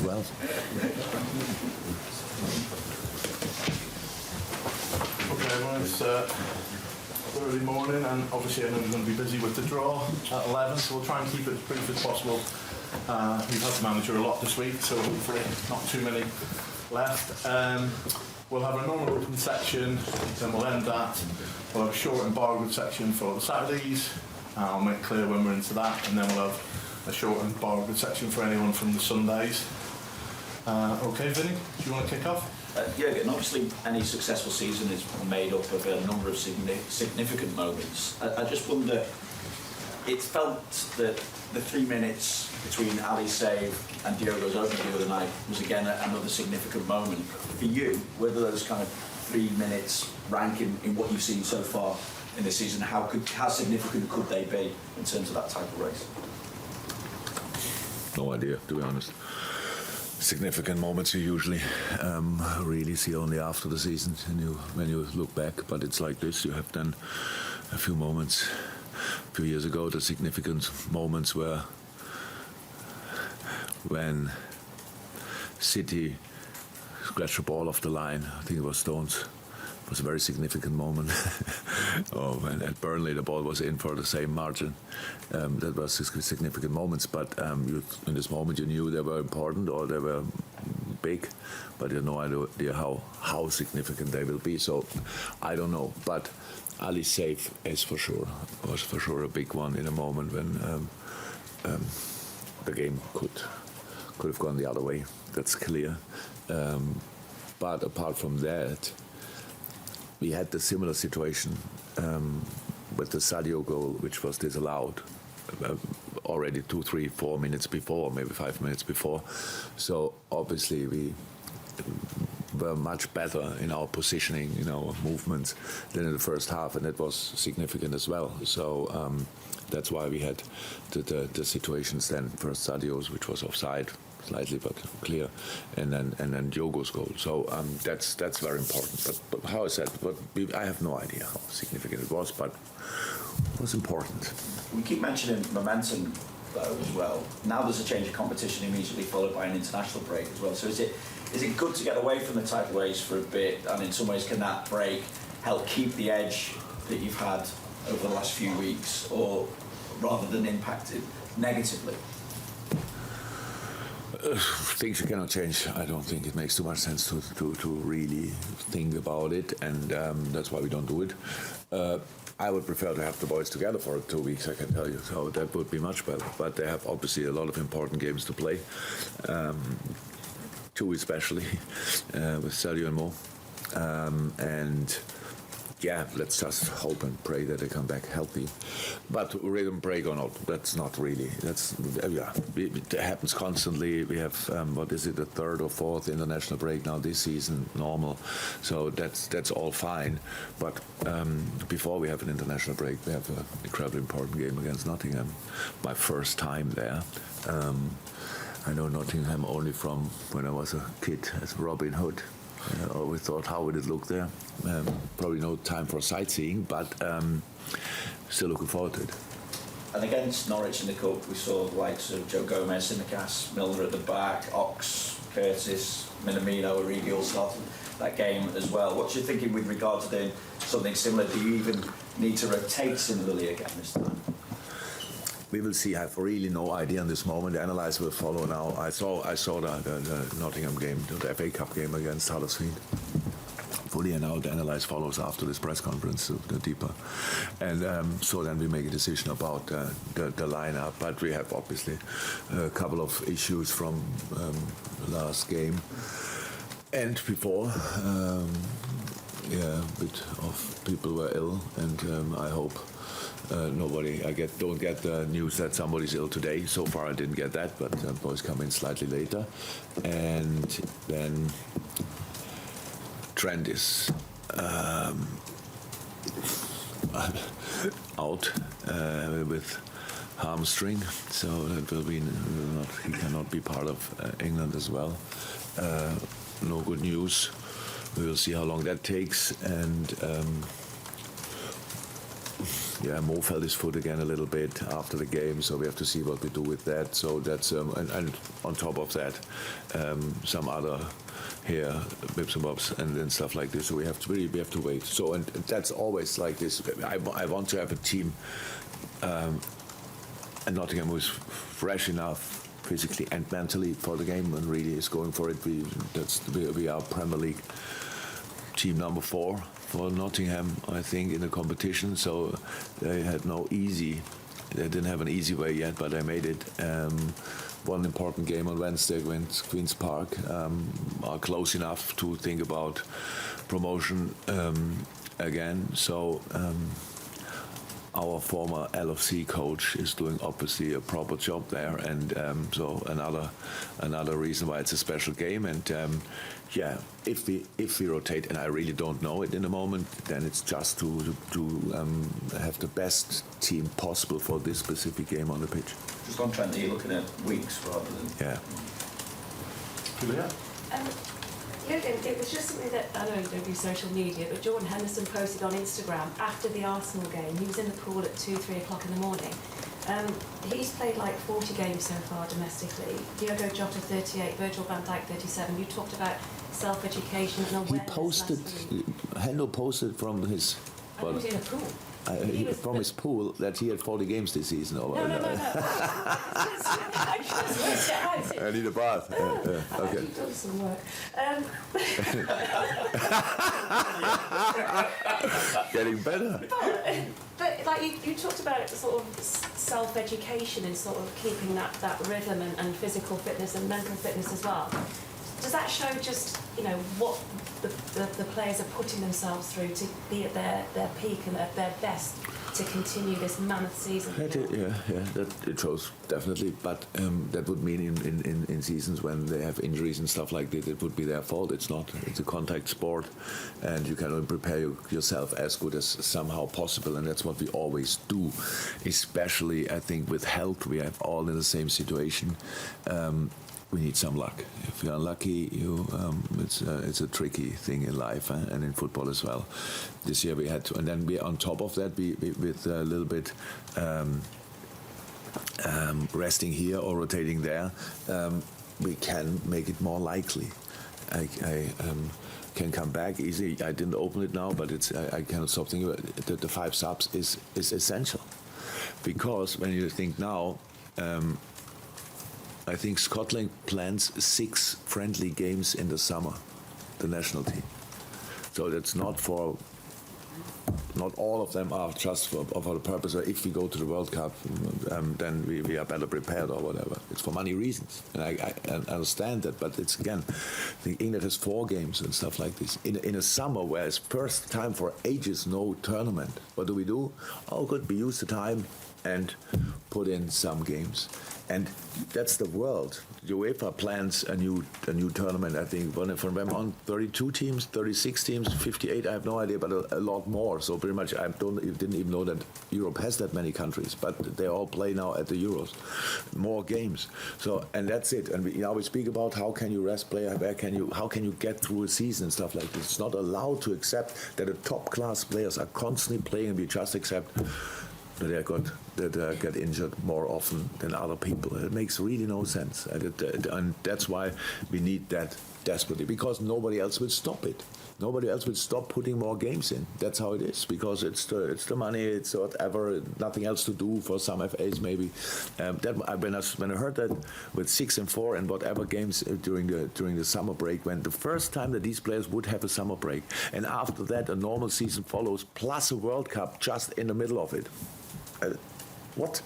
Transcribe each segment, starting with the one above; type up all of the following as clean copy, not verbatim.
12. Okay, everyone, it's early morning, and obviously I know you're going to be busy with the draw at 11, so we'll try and keep it as brief as possible. We've had the manager a lot this week, so hopefully not too many left. We'll have a normal open section, then we'll end that. We'll have a short embargoed section for the Saturdays. I'll make clear when we're into that, and then we'll have a short embargoed section for anyone from the Sundays. Okay, Vinny, do you want to kick off? And obviously any successful season is made up of a number of significant moments. I just wonder, it felt that the 3 minutes between Ali's save and Diogo's opener the other night was again another significant moment. For you, whether those kind of 3 minutes rank in what you've seen so far in the season, how significant could they be in terms of that type of race? No idea, to be honest. Significant moments you usually really see only after the season when you look back, but it's like this. You have then a few moments a few years ago. The significant moments were when City scratched the ball off the line. I think it was Stones. It was a very significant moment. And at Burnley the ball was in for the same margin. That was significant moments, but in this moment you knew they were important or they were big, but you had no idea how significant they will be. So I don't know, but Ali's save was for sure a big one in a moment when the game could have gone the other way. That's clear. But apart from that, we had the similar situation with the Sadio goal, which was disallowed already 2, 3, 4 minutes before, maybe 5 minutes before. So obviously we were much better in our positioning, in our movements than in the first half, and that was significant as well. So that's why we had the situations then. First Sadio's, which was offside, slightly but clear, and then Diogo's goal. So that's very important. But how I said, I have no idea how significant it was, but it was important. We keep mentioning momentum though as well. Now there's a change of competition immediately followed by an international break as well. So is it good to get away from the title race for a bit, and in some ways can that break help keep the edge that you've had over the last few weeks, or rather than impact it negatively? Things you cannot change. I don't think it makes too much sense to really think about it, and that's why we don't do it. I would prefer to have the boys together for 2 weeks, I can tell you, so that would be much better. But they have obviously a lot of important games to play, 2 especially, with Sadio and Mo. And yeah, let's just hope and pray that they come back healthy. But rhythm break or not, that's not really. It happens constantly. We have the third or fourth international break now this season, normal. So that's all fine. But before we have an international break, we have an incredibly important game against Nottingham. My first time there. I know Nottingham only from when I was a kid as Robin Hood. I always thought, how would it look there? Probably no time for sightseeing, but still looking forward to it. And against Norwich in the Cup, we saw the likes of Joe Gomez, Simicast, Milner at the back, Ox, Curtis, Minamino, Origi all started that game as well. What's your thinking with regard to doing something similar? Do you even need to rotate similarly again this time? We will see. I have really no idea in this moment. The analysis will follow now. I saw the Nottingham game, the FA Cup game against Huddersfield. Fully, and now the analysis follows after this press conference, the deeper. And so then we make a decision about the lineup. But we have obviously a couple of issues from last game and before. A bit of people were ill, and I hope don't get the news that somebody's ill today. So far I didn't get that, but boys come in slightly later. And then Trent is out with hamstring, so that he cannot be part of England as well. No good news. We will see how long that takes, and Mo felt his foot again a little bit after the game, so we have to see what we do with that. So that's and on top of that, some other here bips and bobs and then stuff like this. So we have to wait. So and that's always like this. I want to have a team, and Nottingham who's fresh enough physically and mentally for the game and really is going for it. We are Premier League team number 4 for Nottingham, I think, in the competition. So they didn't have an easy way yet, but they made it. One important game on Wednesday against Queen's Park, are close enough to think about promotion again. So our former LFC coach is doing obviously a proper job there, and so another reason why it's a special game. And if we rotate, and I really don't know it in a moment, then it's just to have the best team possible for this specific game on the pitch. Just on Trent, you're looking at weeks rather than... Yeah. Julia? Jürgen, it was just something that, I know you don't do social media, but Jordan Henderson posted on Instagram after the Arsenal game. He was in the pool at 2-3 o'clock in the morning. He's played like 40 games so far domestically. Diogo Jota 38, Virgil van Dijk 37. You talked about self-education and awareness. He posted, Hendo posted from his... He was in a pool. From his pool that he had 40 games this season. No. I just worked it out. I need a bath. Okay. You've done some work. Getting better. But like you talked about sort of self-education and sort of keeping that rhythm and physical fitness and mental fitness as well. Does that show just, what the players are putting themselves through to be at their peak and at their best to continue this mammoth season? It shows definitely, but that would mean in seasons when they have injuries and stuff like that, it would be their fault. It's not. It's a contact sport, and you can only prepare yourself as good as somehow possible, and that's what we always do. Especially, I think, with health, we have all in the same situation. We need some luck. If you're unlucky, it's a tricky thing in life and in football as well. This year we had to, and then we on top of that, we with a little bit resting here or rotating there, we can make it more likely. I can come back easily. I didn't open it now, but I cannot stop thinking about it. The 5 subs is essential, because when you think now. I think Scotland plans 6 friendly games in the summer, the national team. So that's not all of them are just for the purpose of if we go to the World Cup, then we are better prepared or whatever. It's for money reasons, and I understand that. But it's again, I think England has 4 games and stuff like this in a summer where it's first time for ages no tournament. What do? Oh, good, we use the time and put in some games. And that's the world. The UEFA plans a new tournament, I think, from them on 32 teams, 36 teams, 58, I have no idea, but a lot more. So pretty much I didn't even know that Europe has that many countries, but they all play now at the Euros. More games. So, and that's it. And we speak about how can you rest player, how can you get through a season and stuff like this. It's not allowed to accept that the top class players are constantly playing, and we just accept that get injured more often than other people. It makes really no sense, and that's why we need that desperately, because nobody else will stop it. Nobody else will stop putting more games in. That's how it is, because it's the money, it's whatever, nothing else to do for some FAs maybe. When I heard that with 6 and 4 and whatever games during the summer break, when the first time that these players would have a summer break, and after that a normal season follows, plus a World Cup just in the middle of it. What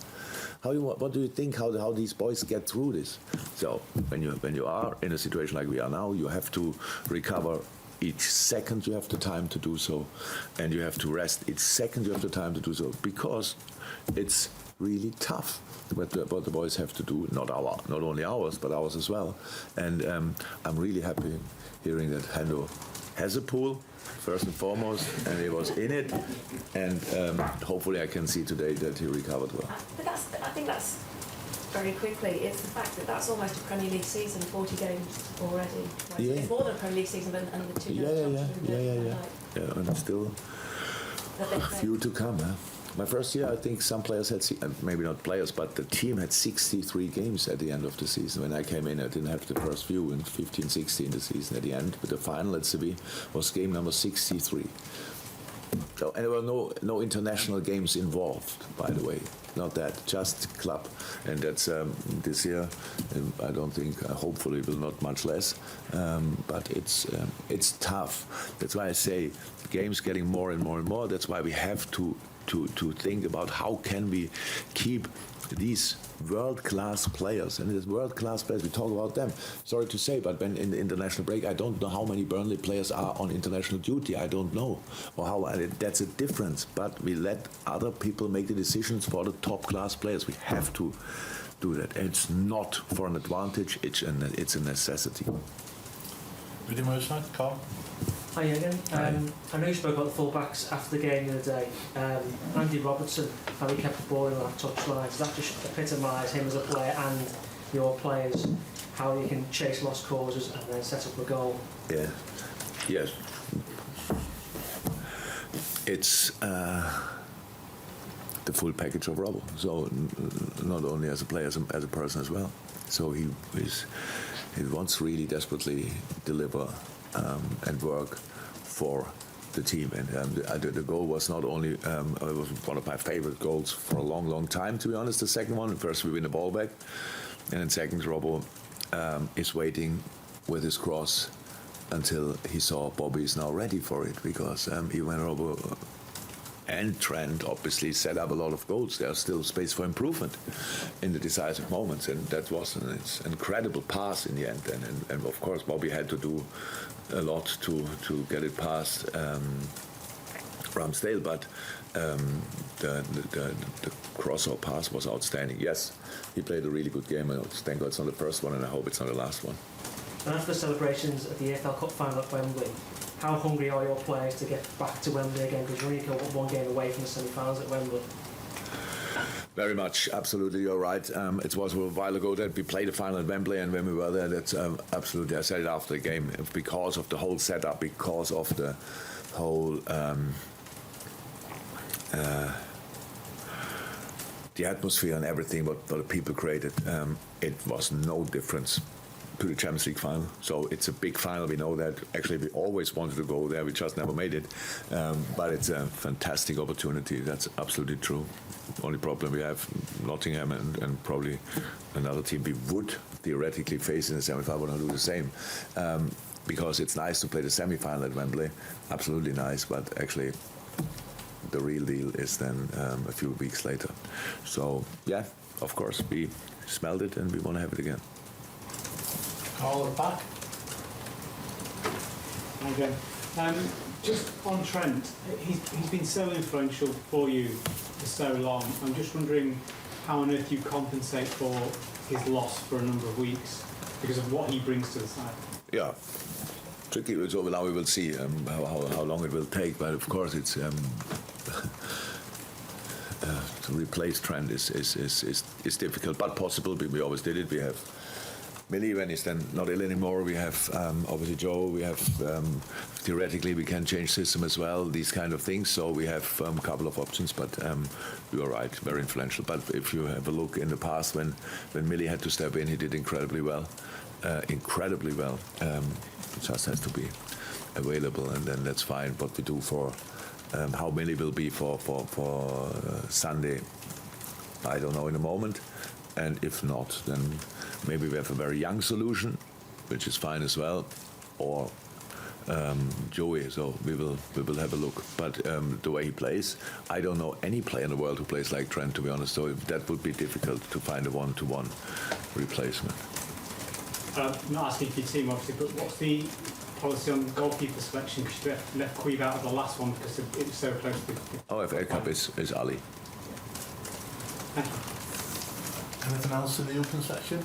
do you think? How these boys get through this? So when you are in a situation like we are now, you have to recover each second. You have the time to do so, and you have to rest each second. You have the time to do so, because it's really tough what the boys have to do. Not only ours, but ours as well. And I'm really happy hearing that Hendo has a pool, first and foremost, and he was in it, and hopefully I can see today that he recovered well. But I think that's very quickly, it's the fact that that's almost a Premier League season, 40 games already. It's more than a Premier League season and the 2 Yeah, and still a few to come, huh? My first year, I think some players had, maybe not players, but the team had 63 games at the end of the season. When I came in, I didn't have the first few in 15, 16 the season at the end. But the final at Seville was game number 63. So, and there were no international games involved, by the way. Not that, just club. And that's this year, I don't think, hopefully will not much less. But it's tough. That's why I say the game's getting more and more and more. That's why we have to think about how can we keep these world-class players. And these world-class players, we talk about them. Sorry to say, but when in the international break, I don't know how many Burnley players are on international duty. I don't know. Or how that's a difference. But we let other people make the decisions for the top-class players. We have to do that. And it's not for an advantage. It's a necessity. Video on side, Carl. Hi again. I know you spoke about the full-backs after the game the other day. Andy Robertson, how he kept the ball in that touchline, does that just epitomise him as a player and your players, how you can chase lost causes and then set up a goal? Yeah. Yes. It's the full package of Robbo. So not only as a player, as a person as well. So he wants really desperately deliver and work for the team. And the goal was not only, it was one of my favorite goals for a long, long time, to be honest, the second one. First, we win the ball back. And then second, Robbo is waiting with his cross until he saw Bobby is now ready for it, because even Robbo and Trent obviously set up a lot of goals. There's still space for improvement in the decisive moments, and that was an incredible pass in the end. And of course, Bobby had to do a lot to get it past Ramsdale, but the cross or pass was outstanding. Yes, he played a really good game, and thank God it's not the first one, and I hope it's not the last one. And after the celebrations of the EFL Cup final at Wembley, how hungry are your players to get back to Wembley again? Because you're only one game away from the semi-finals at Wembley. Very much, absolutely, you're right. It was a while ago that we played the final at Wembley, and when we were there, that's absolutely, I said it after the game, because of the whole setup, because of the whole the atmosphere and everything what the people created, it was no difference to the Champions League final. So it's a big final, we know that. Actually, we always wanted to go there, we just never made it. But it's a fantastic opportunity, that's absolutely true. Only problem we have, Nottingham and probably another team we would theoretically face in the semi-final, would not do the same. Because it's nice to play the semi-final at Wembley, absolutely nice, but actually the real deal is then a few weeks later. So yeah, of course, we smelled it and we want to have it again. Carl at the back. Again. Just on Trent, he's been so influential for you for so long. I'm just wondering how on earth you compensate for his loss for a number of weeks because of what he brings to the side. Yeah, tricky. So now we will see how long it will take. But of course, it's to replace Trent is difficult, but possible. We always did it. We have Millie when he's then not ill anymore. We have obviously Joe. We have theoretically we can change system as well. These kind of things. So we have a couple of options. But you are right, very influential. But if you have a look in the past when Millie had to step in, he did incredibly well. Incredibly well. It just has to be available, and then that's fine. What we do for how Millie will be for Sunday, I don't know in a moment. And if not, then maybe we have a very young solution, which is fine as well, or Joey. So we will have a look. But the way he plays, I don't know any player in the world who plays like Trent, to be honest. So that would be difficult to find a one-to-one replacement. Not asking for your team, obviously, but what's the policy on goalkeeper selection? Because you left Queeve out of the last one because it was so close to... Oh, FA Cup is Ali. Thank you. Anything else in the open section?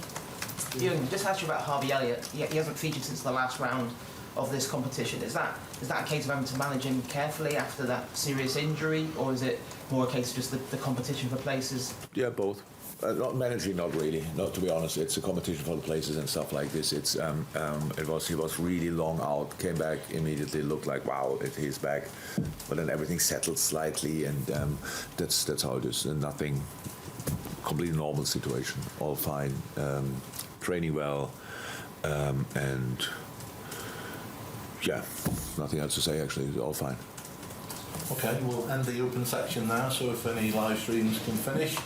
Jürgen, just ask you about Harvey Elliott. He hasn't featured since the last round of this competition. Is that a case of having to manage him carefully after that serious injury, or is it more a case of just the competition for places? Yeah, both. Not managing, not really. Not to be honest, it's a competition for the places and stuff like this. It's he was really long out, came back immediately, looked like wow, he's back, but then everything settled slightly, and that's how it is. And nothing, completely normal situation, all fine, training well, and yeah, nothing else to say actually. It's all fine. Okay, we'll end the open section now. So if any live streams can finish.